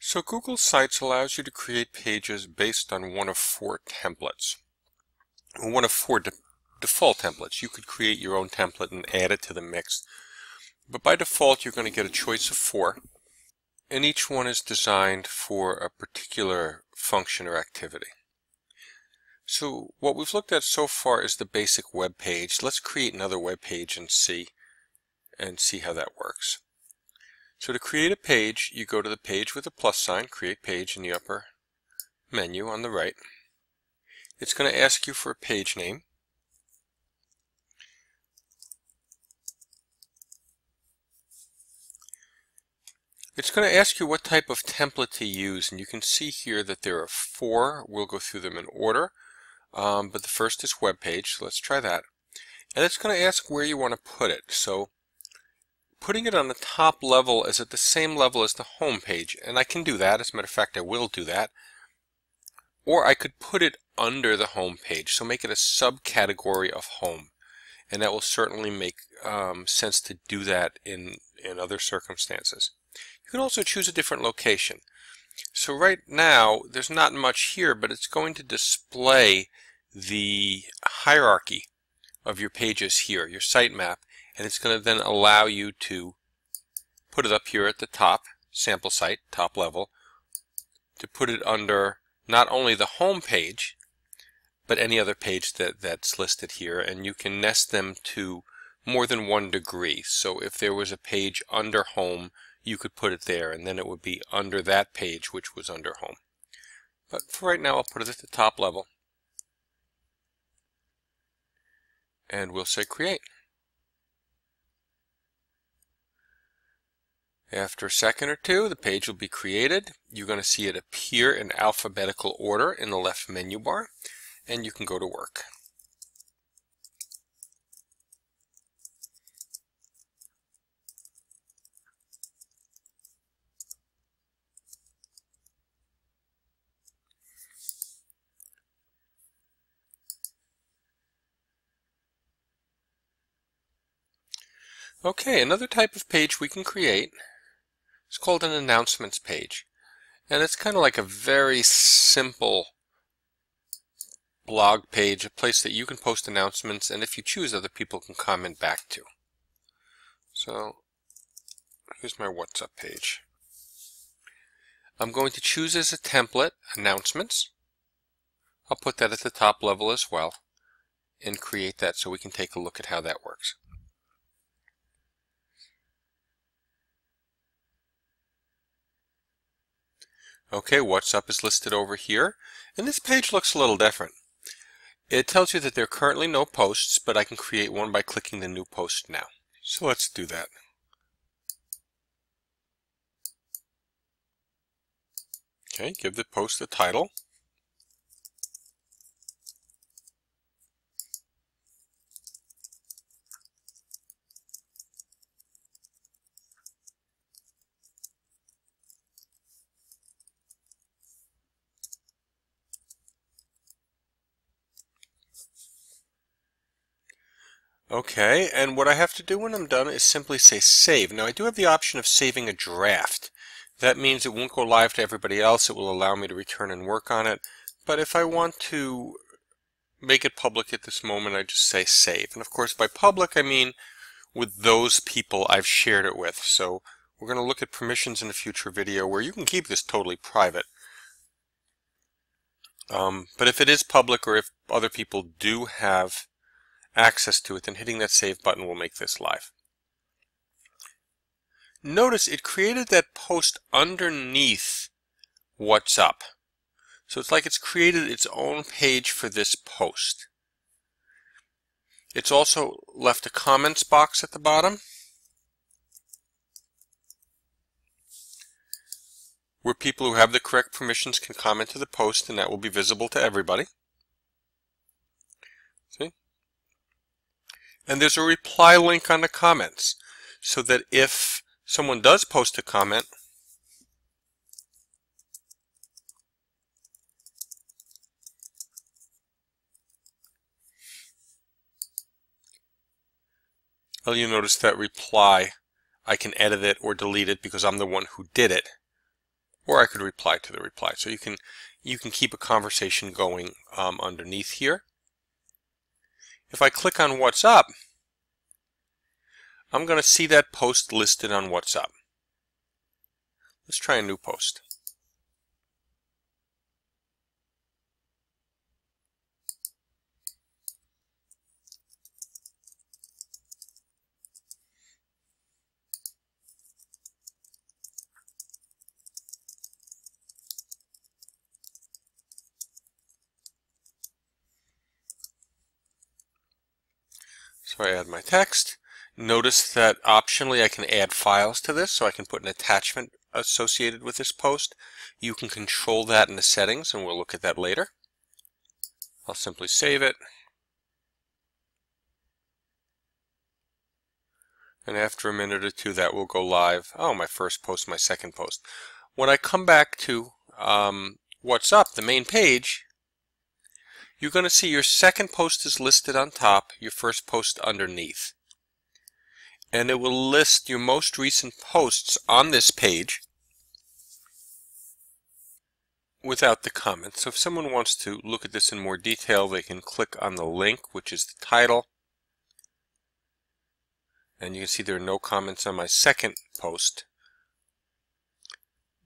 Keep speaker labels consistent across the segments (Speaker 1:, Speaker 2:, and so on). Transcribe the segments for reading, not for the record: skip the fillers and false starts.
Speaker 1: So Google Sites allows you to create pages based on one of four templates, or one of four default templates. You could create your own template and add it to the mix, but by default you're going to get a choice of four, and each one is designed for a particular function or activity. So what we've looked at so far is the basic web page. Let's create another web page and see how that works. So to create a page, you go to the page with a plus sign, create page in the upper menu on the right. It's going to ask you for a page name. It's going to ask you what type of template to use, and you can see here that there are four. We'll go through them in order, but the first is web page, so let's try that. And it's going to ask where you want to put it. So putting it on the top level is at the same level as the home page, and I can do that. As a matter of fact, I will do that. Or I could put it under the home page, so make it a subcategory of home, and that will certainly make sense to do that in other circumstances. You can also choose a different location. So right now there's not much here, but it's going to display the hierarchy of your pages here, your sitemap, and it's going to then allow you to put it up here at the top, sample site, top level, to put it under not only the home page, but any other page that's listed here, and you can nest them to more than 1 degree. So if there was a page under home, you could put it there, and then it would be under that page which was under home. But for right now, I'll put it at the top level, and we'll say create. After a second or two, the page will be created. You're going to see it appear in alphabetical order in the left menu bar, and you can go to work. Okay, another type of page we can create is called an announcements page. And it's kind of like a very simple blog page, a place that you can post announcements, and if you choose, other people can comment back to. So here's my What's Up page. I'm going to choose as a template announcements. I'll put that at the top level as well and create that so we can take a look at how that works. Okay, What's Up is listed over here, and this page looks a little different. It tells you that there are currently no posts, but I can create one by clicking the New Post now. So let's do that. Okay, give the post a title. Okay, and what I have to do when I'm done is simply say save. Now I do have the option of saving a draft. That means it won't go live to everybody else. It will allow me to return and work on it. But if I want to make it public at this moment, I just say save. And of course by public I mean with those people I've shared it with. So we're going to look at permissions in a future video where you can keep this totally private. But if it is public, or if other people do have access to it, then hitting that save button will make this live. Notice it created that post underneath What's Up. So it's like it's created its own page for this post. It's also left a comments box at the bottom where people who have the correct permissions can comment to the post, and that will be visible to everybody. See? And there's a reply link on the comments, so that if someone does post a comment, you'll notice that reply, I can edit it or delete it because I'm the one who did it. or I could reply to the reply. So you can keep a conversation going underneath here. If I click on What's Up, I'm going to see that post listed on What's Up. Let's try a new post. So I add my text. Notice that optionally I can add files to this, so I can put an attachment associated with this post. You can control that in the settings, and we'll look at that later. I'll simply save it. And after a minute or two, that will go live. Oh, my first post, my second post. When I come back to What's Up, the main page, you're going to see your second post is listed on top, your first post underneath. And it will list your most recent posts on this page without the comments. So if someone wants to look at this in more detail, they can click on the link, which is the title. And you can see there are no comments on my second post.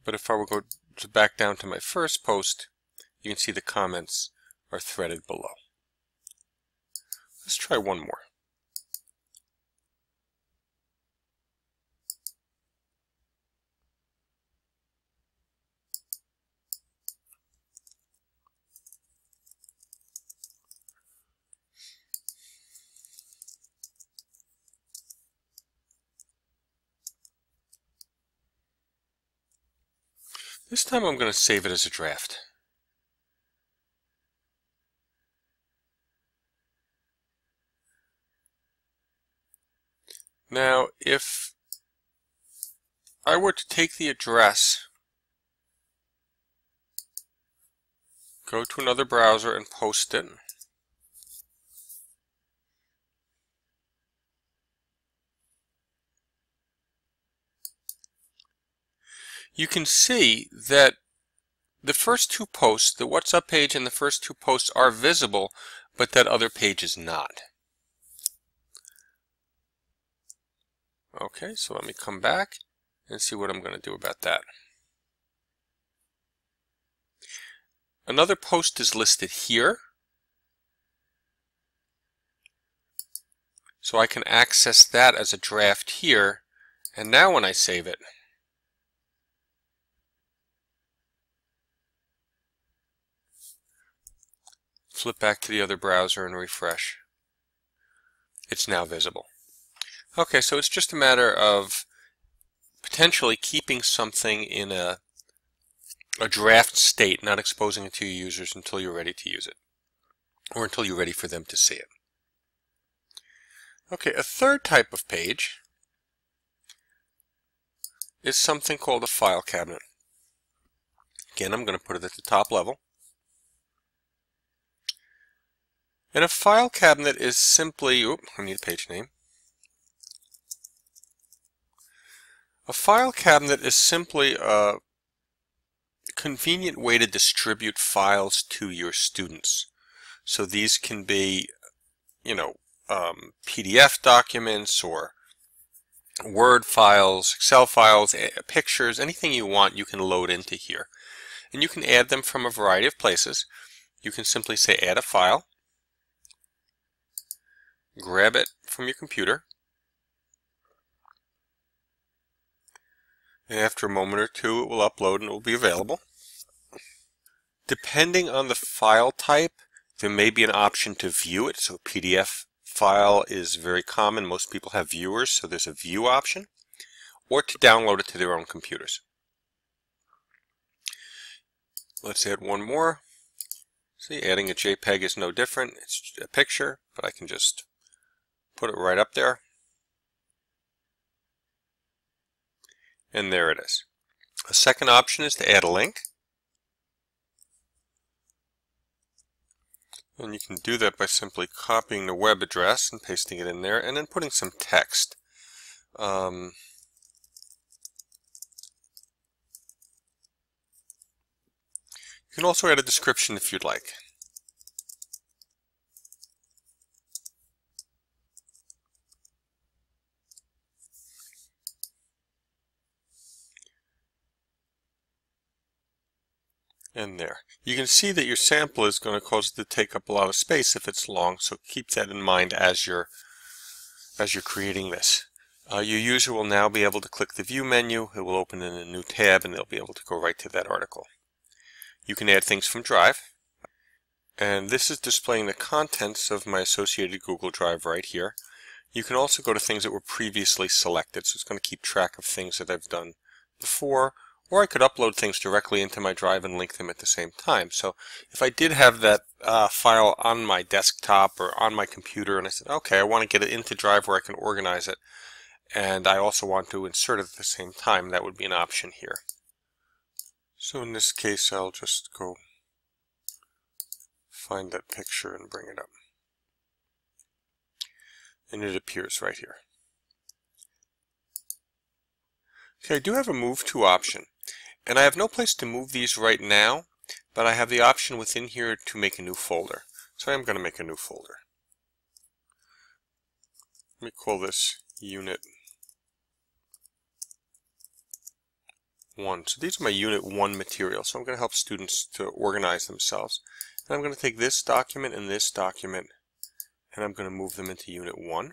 Speaker 1: But if I were to go back down to my first post, you can see the comments are threaded below. Let's try one more. This time I'm going to save it as a draft. Now, if I were to take the address, go to another browser and post it, you can see that the first two posts, the What's Up page and the first two posts, are visible, but that other page is not. Okay, so let me come back and see what I'm going to do about that. Another post is listed here, so I can access that as a draft here, and now when I save it, flip back to the other browser and refresh, it's now visible. Okay, so it's just a matter of potentially keeping something in a draft state, not exposing it to your users until you're ready to use it, or until you're ready for them to see it. Okay, a third type of page is something called a file cabinet. Again, I'm going to put it at the top level. And a file cabinet is simply, I need a page name. A file cabinet is simply a convenient way to distribute files to your students. So these can be, PDF documents or Word files, Excel files, pictures, anything you want you can load into here. And you can add them from a variety of places. You can simply say add a file, grab it from your computer, and after a moment or two it will upload and it will be available. Depending on the file type, there may be an option to view it. So a PDF file is very common. Most people have viewers, so there's a view option, or to download it to their own computers. Let's add one more. See, adding a JPEG is no different. It's a picture, but I can just put it right up there. And there it is. A second option is to add a link. And you can do that by simply copying the web address and pasting it in there, and then putting some text. You can also add a description if you'd like. And there. You can see that your sample is going to cause it to take up a lot of space if it's long, so keep that in mind as you're creating this. Your user will now be able to click the View menu. It will open in a new tab and they'll be able to go right to that article. You can add things from Drive. And this is displaying the contents of my associated Google Drive right here. You can also go to things that were previously selected, so it's going to keep track of things that I've done before. Or I could upload things directly into my drive and link them at the same time. So if I did have that file on my desktop or on my computer and I said, okay, I want to get it into Drive where I can organize it, and I also want to insert it at the same time, that would be an option here. So in this case, I'll just go find that picture and bring it up. And it appears right here. Okay, I do have a Move To option. And I have no place to move these right now, but I have the option within here to make a new folder. So I am going to make a new folder. Let me call this Unit 1. So these are my Unit 1 materials. So I'm going to help students to organize themselves. And I'm going to take this document and this document, and I'm going to move them into Unit 1.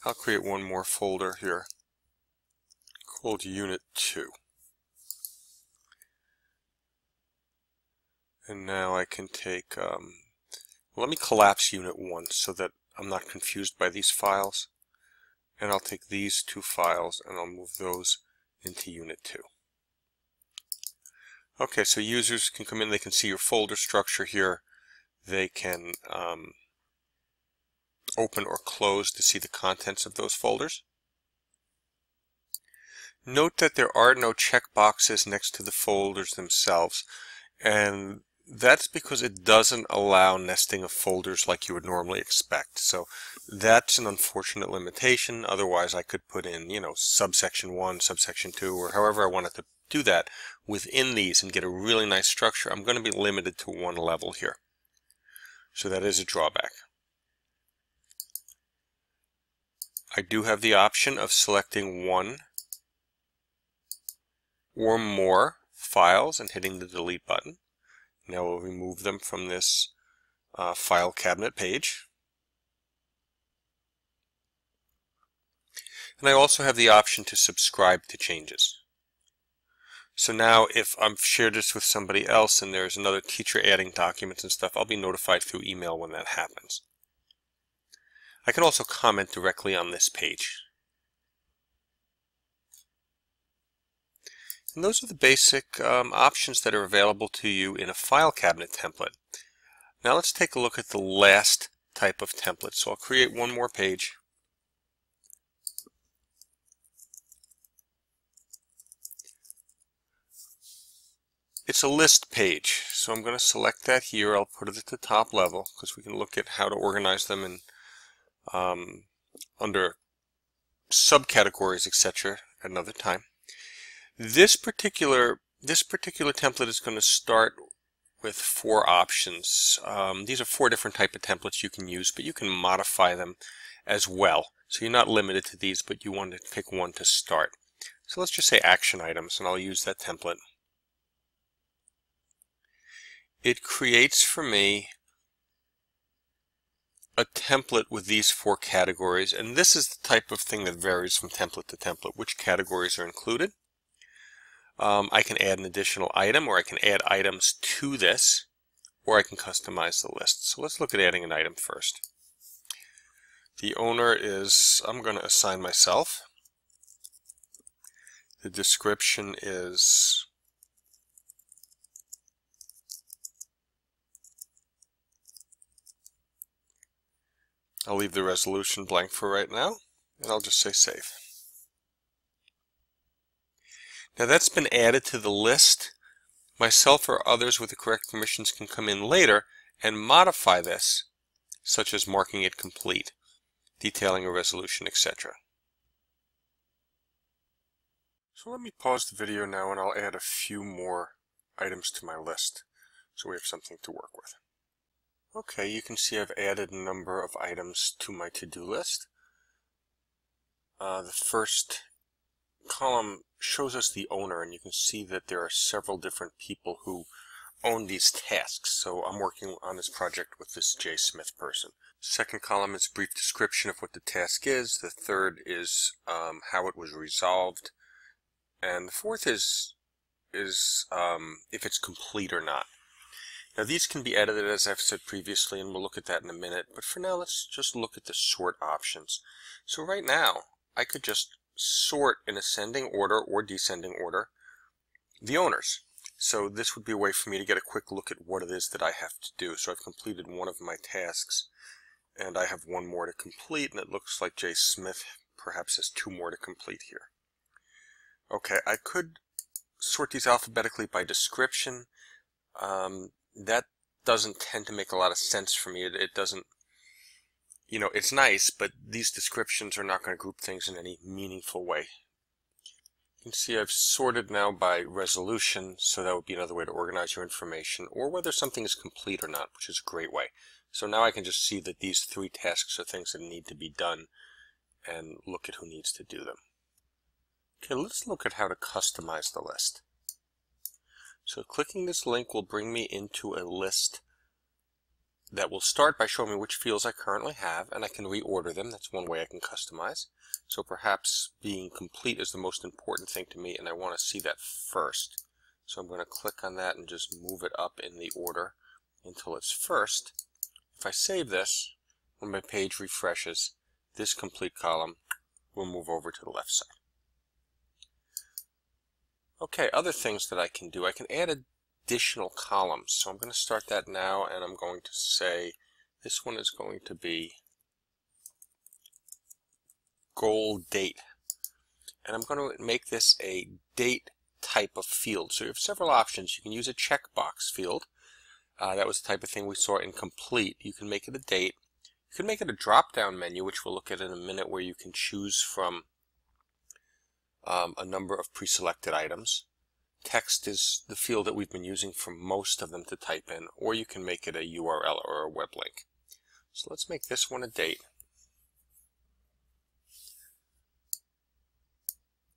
Speaker 1: I'll create one more folder here called Unit 2. And now I can take, let me collapse Unit 1 so that I'm not confused by these files. And I'll take these two files and I'll move those into Unit 2. Okay, so users can come in, they can see your folder structure here. They can open or close to see the contents of those folders. Note that there are no checkboxes next to the folders themselves, and that's because it doesn't allow nesting of folders like you would normally expect. So that's an unfortunate limitation. Otherwise, I could put in, subsection 1, subsection 2, or however I wanted to do that within these and get a really nice structure. I'm going to be limited to one level here. So that is a drawback. I do have the option of selecting one or more files and hitting the delete button. Now we'll remove them from this file cabinet page. And I also have the option to subscribe to changes. So now if I've shared this with somebody else and there's another teacher adding documents and stuff, I'll be notified through email when that happens. I can also comment directly on this page. And those are the basic options that are available to you in a file cabinet template. Now let's take a look at the last type of template. So I'll create one more page. It's a list page, so I'm going to select that here. I'll put it at the top level because we can look at how to organize them in under subcategories, etc. at another time. This particular template is going to start with 4 options. These are 4 different type of templates you can use, but you can modify them as well. So you're not limited to these, but you want to pick one to start. So let's just say action items, and I'll use that template. It creates for me a template with these 4 categories, and this is the type of thing that varies from template to template, which categories are included. I can add an additional item, or I can add items to this, or I can customize the list. So let's look at adding an item first. The owner is, I'm going to assign myself. The description is I'll leave the resolution blank for right now, and I'll just say save. Now that's been added to the list. Myself or others with the correct permissions can come in later and modify this, such as marking it complete, detailing a resolution, etc. So let me pause the video now and I'll add a few more items to my list so we have something to work with. Okay, you can see I've added a number of items to my to-do list. The first column shows us the owner, and you can see that there are several different people who own these tasks. So I'm working on this project with this J. Smith person. Second column is a brief description of what the task is. The third is how it was resolved. And the fourth is if it's complete or not. Now these can be edited, as I've said previously, and we'll look at that in a minute. But for now, let's just look at the sort options. So right now, I could just sort in ascending order or descending order the owners. So this would be a way for me to get a quick look at what it is that I have to do. So I've completed one of my tasks, and I have one more to complete, and it looks like J. Smith perhaps has two more to complete here. Okay, I could sort these alphabetically by description. That doesn't tend to make a lot of sense for me. It doesn't, you know, it's nice, but these descriptions are not going to group things in any meaningful way. You can see I've sorted now by resolution, so that would be another way to organize your information, or whether something is complete or not, which is a great way. So now I can just see that these three tasks are things that need to be done, and look at who needs to do them. Okay, let's look at how to customize the list. So clicking this link will bring me into a list that will start by showing me which fields I currently have, and I can reorder them. That's one way I can customize. So perhaps being complete is the most important thing to me, and I want to see that first. So I'm going to click on that and just move it up in the order until it's first. If I save this, when my page refreshes, this complete column will move over to the left side. Okay, other things that I can do. I can add additional columns. So I'm going to start that now, and I'm going to say this one is going to be goal date. And I'm going to make this a date type of field. So you have several options. You can use a checkbox field. That was the type of thing we saw in complete. You can make it a date. You can make it a drop-down menu, which we'll look at in a minute, where you can choose from a number of pre-selected items. Text is the field that we've been using for most of them to type in, or you can make it a URL or a web link. So let's make this one a date.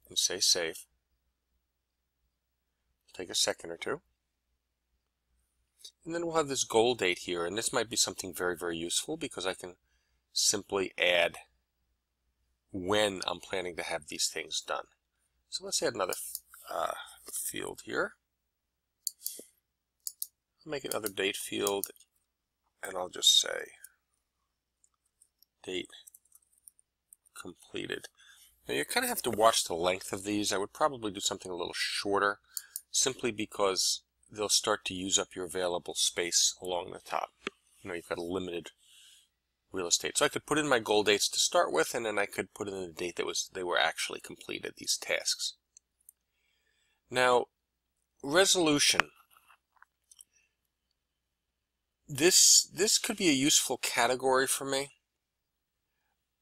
Speaker 1: And say save. Take a second or two. And then we'll have this goal date here, and this might be something very, very useful because I can simply add when I'm planning to have these things done. So let's add another field here. I'll make another date field, and I'll just say date completed. Now you kind of have to watch the length of these. I would probably do something a little shorter, simply because they'll start to use up your available space along the top. You know, you've got a limited real estate. So I could put in my goal dates to start with, and then I could put in the date that they were actually completed, these tasks. Now, resolution. This could be a useful category for me,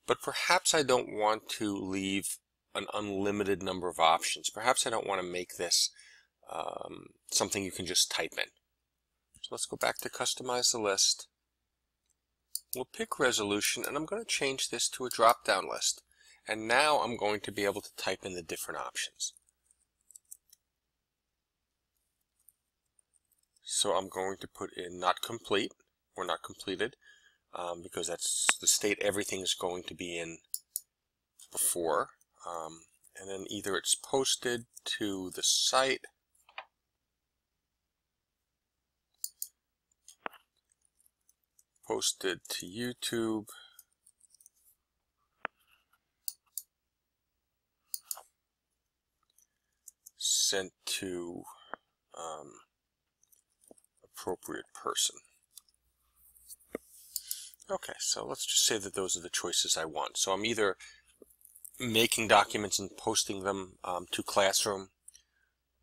Speaker 1: but perhaps I don't want to leave an unlimited number of options. Perhaps I don't want to make this something you can just type in. So let's go back to customize the list. We'll pick resolution, and I'm going to change this to a drop-down list. And now I'm going to be able to type in the different options. So I'm going to put in not complete or not completed, because that's the state everything is going to be in before. And then either it's posted to the site, posted to YouTube, sent to appropriate person. Okay, so let's just say that those are the choices I want. So I'm either making documents and posting them to Classroom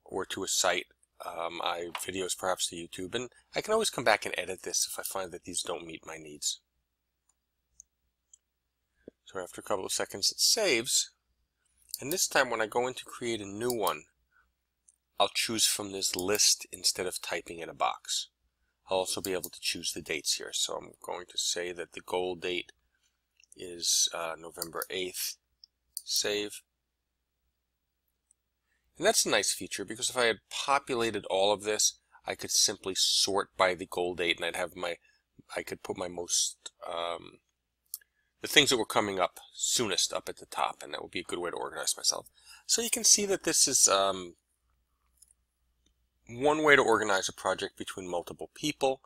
Speaker 1: or to a site, videos perhaps to YouTube, and I can always come back and edit this if I find that these don't meet my needs. So after a couple of seconds it saves, And this time when I go in to create a new one, I'll choose from this list instead of typing in a box. I'll also be able to choose the dates here. So I'm going to say that the goal date is November 8th. Save. And that's a nice feature because if I had populated all of this, I could simply sort by the goal date, and I could put my most the things that were coming up soonest up at the top, and that would be a good way to organize myself. So you can see that this is one way to organize a project between multiple people.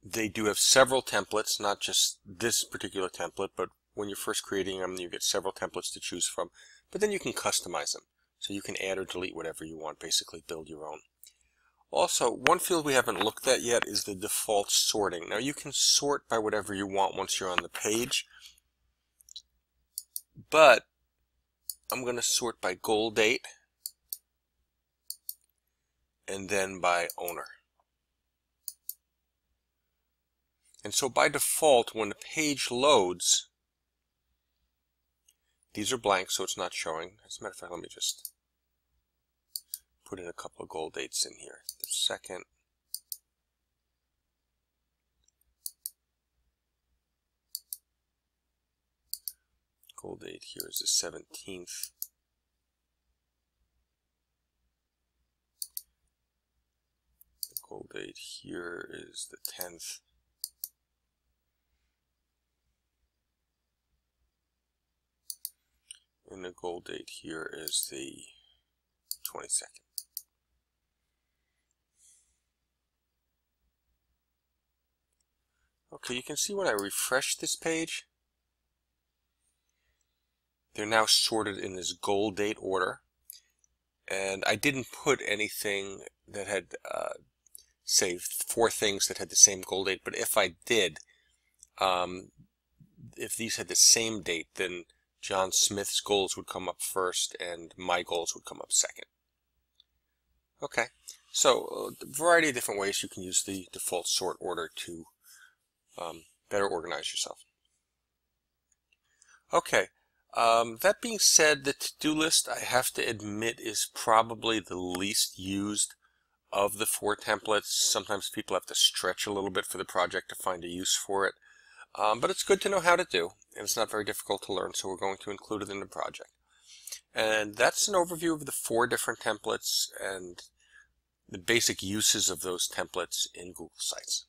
Speaker 1: They do have several templates, not just this particular template, but when you're first creating them, you get several templates to choose from. But then you can customize them. So you can add or delete whatever you want, basically build your own. Also, one field we haven't looked at yet is the default sorting. Now you can sort by whatever you want once you're on the page, but I'm going to sort by goal date and then by owner. And so by default, when the page loads, these are blank, so it's not showing. As a matter of fact, let me just put in a couple of goal dates in here. The 2nd, goal date here is the 17th. The goal date here is the 10th. And the goal date here is the 22nd. Okay, you can see when I refresh this page, they're now sorted in this goal date order. And I didn't put anything that had, say, 4 things that had the same goal date, but if I did, if these had the same date, then John Smith's goals would come up first and my goals would come up second. Okay, so a variety of different ways you can use the default sort order to better organize yourself. Okay, that being said, the to-do list, I have to admit, is probably the least used of the 4 templates. Sometimes people have to stretch a little bit for the project to find a use for it. But it's good to know how to do, and it's not very difficult to learn, so we're going to include it in the project. And that's an overview of the 4 different templates and the basic uses of those templates in Google Sites.